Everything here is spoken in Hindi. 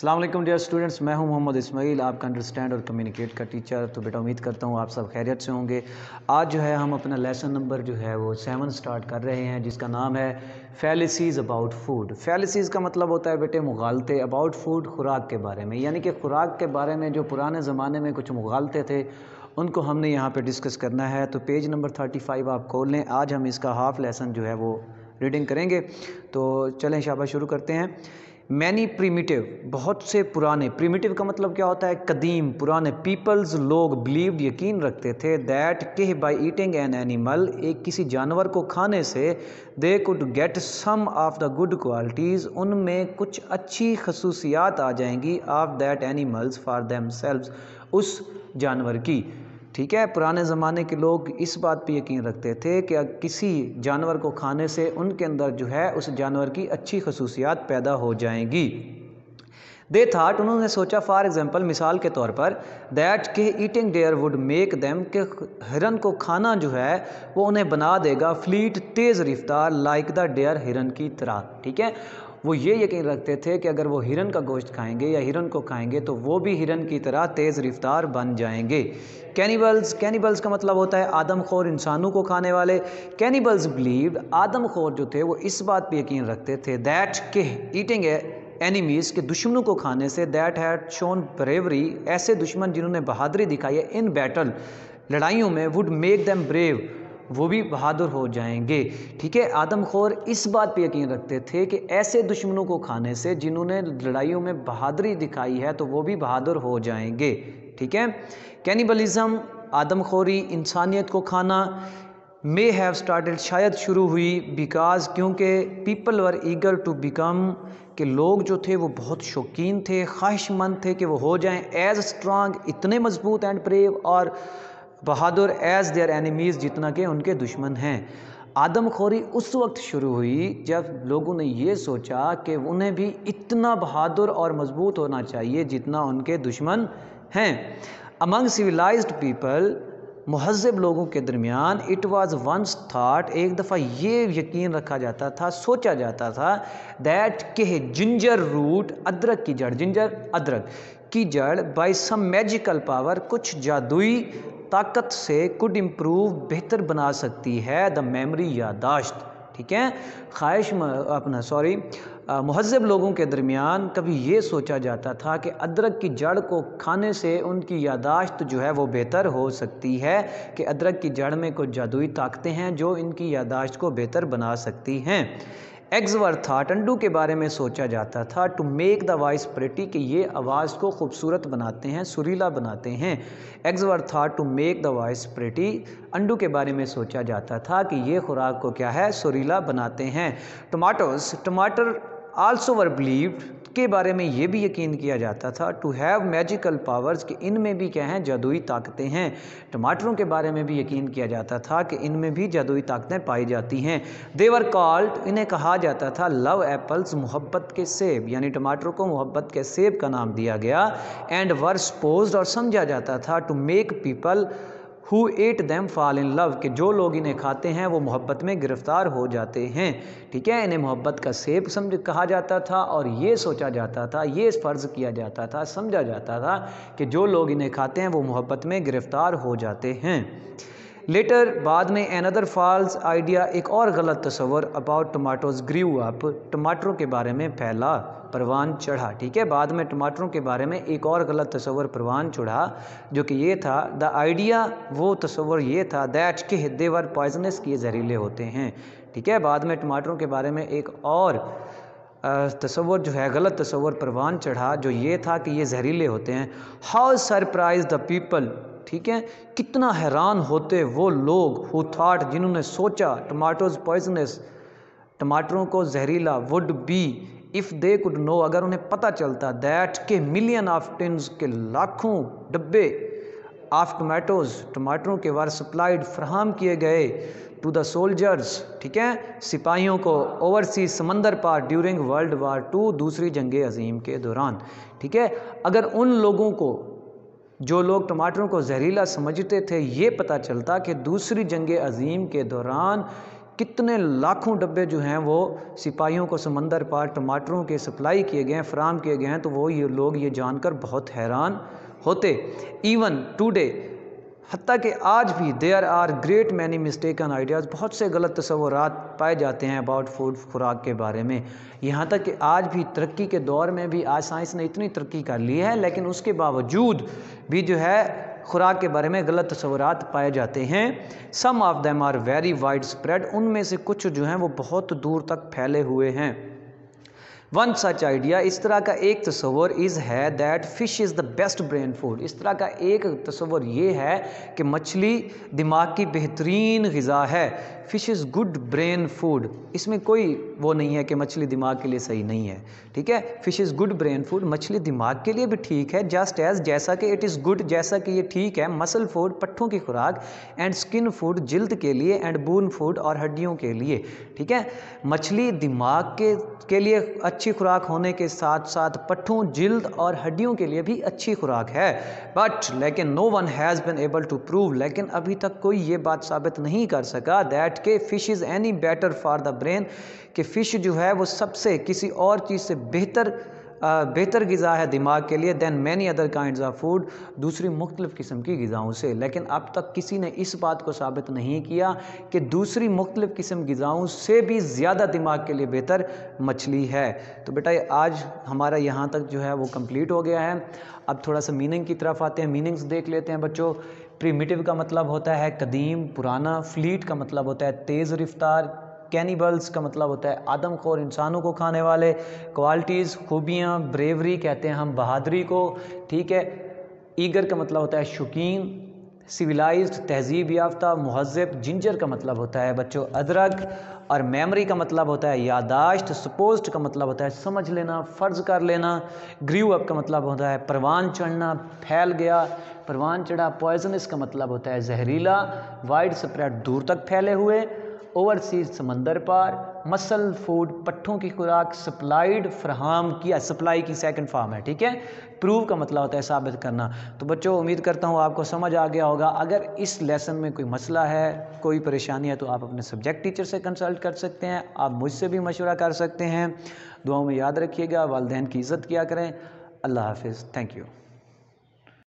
अस्सलाम वालेकुम डियर स्टूडेंट्स, मैं हूं मोहम्मद इस्माइल, आपका अंडरस्टैंड और कम्युनिकेट का टीचर। तो बेटा उम्मीद करता हूं आप सब खैरियत से होंगे। आज जो है हम अपना लेसन नंबर जो है वो 7 स्टार्ट कर रहे हैं, जिसका नाम है फैलेसीज़ अबाउट फूड। फैलेसीज़ का मतलब होता है बेटे मुगालते, अबाउट फूड खुराक के बारे में, यानी कि खुराक के बारे में जो पुराने ज़माने में कुछ मुगालते थे उनको हमने यहाँ पर डिस्कस करना है। तो पेज नंबर 35 आप खोल लें। आज हम इसका हाफ लेसन जो है वो रीडिंग करेंगे। तो चलें शाबाश शुरू करते हैं। मैनी प्रीमिटिव, बहुत से पुराने, प्रीमिटिव का मतलब क्या होता है? कदीम, पुराने। पीपल्स, लोग, बिलीव्ड, यकीन रखते थे, दैट के बाई ईटिंग एन एनिमल, एक किसी जानवर को खाने से, they could get some of the good qualities, उनमें कुछ अच्छी खसूसियात आ जाएंगी, of that animals for themselves, उस जानवर की। ठीक है, पुराने ज़माने के लोग इस बात पे यकीन रखते थे कि किसी जानवर को खाने से उनके अंदर जो है उस जानवर की अच्छी खसूसियात पैदा हो जाएंगी। दे थाट, उन्होंने सोचा, फॉर एग्जाम्पल, मिसाल के तौर पर, दैट के eating deer would make them, के हिरन को खाना जो है वो उन्हें बना देगा फ्लीट, तेज़ रफ्तार, लाइक द डेयर, हिरन की तरह। ठीक है, वो ये यकीन रखते थे कि अगर वो हिरन का गोश्त खाएंगे या हिरन को खाएंगे तो वो भी हिरन की तरह तेज़ रफ्तार बन जाएंगे। कैनिबल्स, कैनिबल्स का मतलब होता है आदमखोर, इंसानों को खाने वाले। कैनिबल्स बिलीव्ड, आदमखोर जो थे वो इस बात पे यकीन रखते थे, दैट के ईटिंग एनिमीज़, के दुश्मनों को खाने से, दैट हैड शोन ब्रेवरी, ऐसे दुश्मन जिन्होंने बहादुरी दिखाई है, इन बैटल, लड़ाइयों में, वुड मेक देम ब्रेव, वो भी बहादुर हो जाएंगे। ठीक है, आदमखोर इस बात पे यकीन रखते थे कि ऐसे दुश्मनों को खाने से जिन्होंने लड़ाइयों में बहादुरी दिखाई है तो वो भी बहादुर हो जाएंगे। ठीक है, कैनिबलिज्म, आदमखोरी, इंसानियत को खाना, मे हैव स्टार्टेड, शायद शुरू हुई, बिकॉज, क्योंकि, people were eager to become, के लोग जो थे वो बहुत शौकीन थे, ख्वाहिशमंद थे कि वो हो जाएं एज स्ट्रांग, इतने मजबूत, एंड ब्रेव, और बहादुर, एज देयर एनिमीज़, जितना कि उनके दुश्मन हैं। आदमखोरी उस वक्त शुरू हुई जब लोगों ने ये सोचा कि उन्हें भी इतना बहादुर और मजबूत होना चाहिए जितना उनके दुश्मन हैं। अमंग सिविलाइज्ड पीपल, महज़ब लोगों के दरमियान, इट वाज वंस थाट, एक दफ़ा ये यकीन रखा जाता था, सोचा जाता था, दैट के जिंजर रूट, अदरक की जड़, जिंजर अदरक की जड़, बाय सम मैजिकल पावर, कुछ जादुई ताकत से, कुड इम्प्रूव, बेहतर बना सकती है, द मेमोरी, यादाश्त। ठीक है, महज़ब लोगों के दरमियान कभी ये सोचा जाता था कि अदरक की जड़ को खाने से उनकी यादाश्त जो है वो बेहतर हो सकती है, कि अदरक की जड़ में कुछ जादुई ताकतें हैं जो इनकी यादाश्त को बेहतर बना सकती हैं। एग्स वर थाट, अंडू के बारे में सोचा जाता था, to make the voice pretty, कि ये आवाज़ को खूबसूरत बनाते हैं, सुरीला बनाते हैं। Eggs were thought to make the voice pretty, अंडू के बारे में सोचा जाता था कि ये खुराक को क्या है, सुरीला बनाते हैं। टमाटोज, टमाटर, आल्सो वर बिलीव्ड, के बारे में ये भी यकीन किया जाता था, टू हैव मैजिकल पावर्स, कि इनमें भी क्या हैं, जादुई ताकतें हैं। टमाटरों के बारे में भी यकीन किया जाता था कि इनमें भी जादुई ताकतें पाई जाती हैं। दे वर कॉल्ड, इन्हें कहा जाता था, लव एप्पल्स, मोहब्बत के सेब, यानी टमाटरों को मोहब्बत के सेब का नाम दिया गया। एंड वर सपोज्ड, और समझा जाता था, to make people who ate them fall in love, कि जो लोग इन्हें खाते हैं वो मोहब्बत में गिरफ्तार हो जाते हैं। ठीक है, इन्हें मोहब्बत का सेब समझ कहा जाता था, और ये सोचा जाता था, ये फ़र्ज़ किया जाता था, समझा जाता था कि जो लोग इन्हें खाते हैं वो मोहब्बत में गिरफ्तार हो जाते हैं। लेटर, बाद में, अनदर फॉल्स आइडिया, एक और गलत तस्वर, अबाउट टमाटोज ग्रीव अप, टमाटरों के बारे में फैला, परवान चढ़ा। ठीक है, बाद में टमाटरों के बारे में एक और गलत तस्वर परवान चढ़ा, जो कि ये था, द आइडिया, वो तस्वर ये था, दैट के दे वर पॉइजनस, कि ये जहरीले होते हैं। ठीक है, बाद में टमाटरों के बारे में एक और तस्वर जो है, गलत तस्वर परवान चढ़ा, जो ये था कि ये जहरीले होते हैं। हाउ सरप्राइज द पीपल, ठीक है, कितना हैरान होते वो लोग, हु थॉट, जिन्होंने सोचा, टमाटोज पॉइजनस, टमाटरों को जहरीला, would be, if they could know, अगर उन्हें पता चलता, दैट के मिलियन ऑफ टिन्स, के लाखों डब्बे, ऑफ टमाटोज, टमाटरों के वर सप्लाइड, फराहम किए गए, टू द सोल्जर्स, ठीक है, सिपाहियों को, ओवरसी, समंदर पार, ड्यूरिंग वर्ल्ड वार 2, दूसरी जंग अजीम के दौरान। ठीक है, अगर उन लोगों को, जो लोग टमाटरों को जहरीला समझते थे, ये पता चलता कि दूसरी जंग अजीम के दौरान कितने लाखों डब्बे जो हैं वो सिपाहियों को समंदर पार टमाटरों के सप्लाई किए गए हैं, फराम किए गए हैं, तो वो ये लोग ये जानकर बहुत हैरान होते। इवन टुडे, हत्ता कि आज भी there are great many mistaken ideas, बहुत से गलत तस्वुरात पाए जाते हैं अबाउट फूड, खुराक के बारे में। यहाँ तक कि आज भी तरक्की के दौर में भी आज साइंस ने इतनी तरक्की कर ली है, लेकिन उसके बावजूद भी जो है खुराक के बारे में गलत तस्वुरात पाए जाते हैं। Some of them are very widespread, उनमें से कुछ जो हैं वो बहुत दूर तक फैले हुए हैं। वन सच आइडिया, इस तरह का एक तस्वर है that fish is the best brain food. इस तरह का एक तस्वर ये है कि मछली दिमाग की बेहतरीन ग़िज़ा है। Fish is good brain food, इसमें कोई वो नहीं है कि मछली दिमाग के लिए सही नहीं है, ठीक है। Fish is good brain food, मछली दिमाग के लिए भी ठीक है, जस्ट एज, जैसा कि इट इज़ गुड, जैसा कि ये ठीक है, मसल फूड, पट्ठों की खुराक, एंड स्किन फूड, जिल्द के लिए, एंड बोन फूड, और हड्डियों के लिए, ठीक है। मछली दिमाग के लिए अच्छी खुराक होने के साथ साथ पट्ठों, जिल्द और हड्डियों के लिए भी अच्छी खुराक है। बट लेकिन no one has been able to prove, लेकिन अभी तक कोई ये बात साबित नहीं कर सका दैट के fish is any better for the brain, कि फ़िश जो है वो सबसे किसी और चीज़ से बेहतर ग़िज़ा है दिमाग के लिए than many other kinds of food, दूसरी मुख्तलिफ़ किस्म की ग़िज़ाओं से। लेकिन अब तक किसी ने इस बात को साबित नहीं किया कि दूसरी मुख्तलिफ़ किस्म ग़िज़ाओं से भी ज़्यादा दिमाग के लिए बेहतर मछली है। तो बेटा आज हमारा यहाँ तक जो है वो कंप्लीट हो गया है। अब थोड़ा सा मीनिंग की तरफ आते हैं, मीनिंग्स देख लेते हैं बच्चों। प्रीमिटिव का मतलब होता है कदीम, पुराना। फ्लीट का मतलब होता है तेज़ रफ्तार। कैनिबल्स का मतलब होता है आदमखोर, इंसानों को खाने वाले। क्वालिटीज़, खूबियाँ। ब्रेवरी कहते हैं हम बहादुरी को, ठीक है। ईगर का मतलब होता है शौकीन। सिविलाइज्ड, तहजीब याफ्ता, मुहज़्ज़ब। जिंजर का मतलब होता है बच्चों अदरक। और मेमोरी का मतलब होता है यादाश्त। सपोज्ड का मतलब होता है समझ लेना, फ़र्ज़ कर लेना। ग्रीव अप का मतलब होता है परवान चढ़ना, फैल गया, परवान चढ़ा। पॉइजनस का मतलब होता है जहरीला। वाइड स्प्रेड, दूर तक फैले हुए। ओवरसीज, समंदर पार। मसल फूड, पट्ठों की खुराक। सप्लाइड, फराहम किया, सप्लाई की सेकंड फॉर्म है, ठीक है। प्रूव का मतलब होता है साबित करना। तो बच्चों उम्मीद करता हूँ आपको समझ आ गया होगा। अगर इस लेसन में कोई मसला है, कोई परेशानी है, तो आप अपने सब्जेक्ट टीचर से कंसल्ट कर सकते हैं। आप मुझसे भी मशवरा कर सकते हैं। दुआओं में याद रखिएगा, वालिदैन की इज़्ज़त किया करें। अल्लाह हाफिज़, थैंक यू।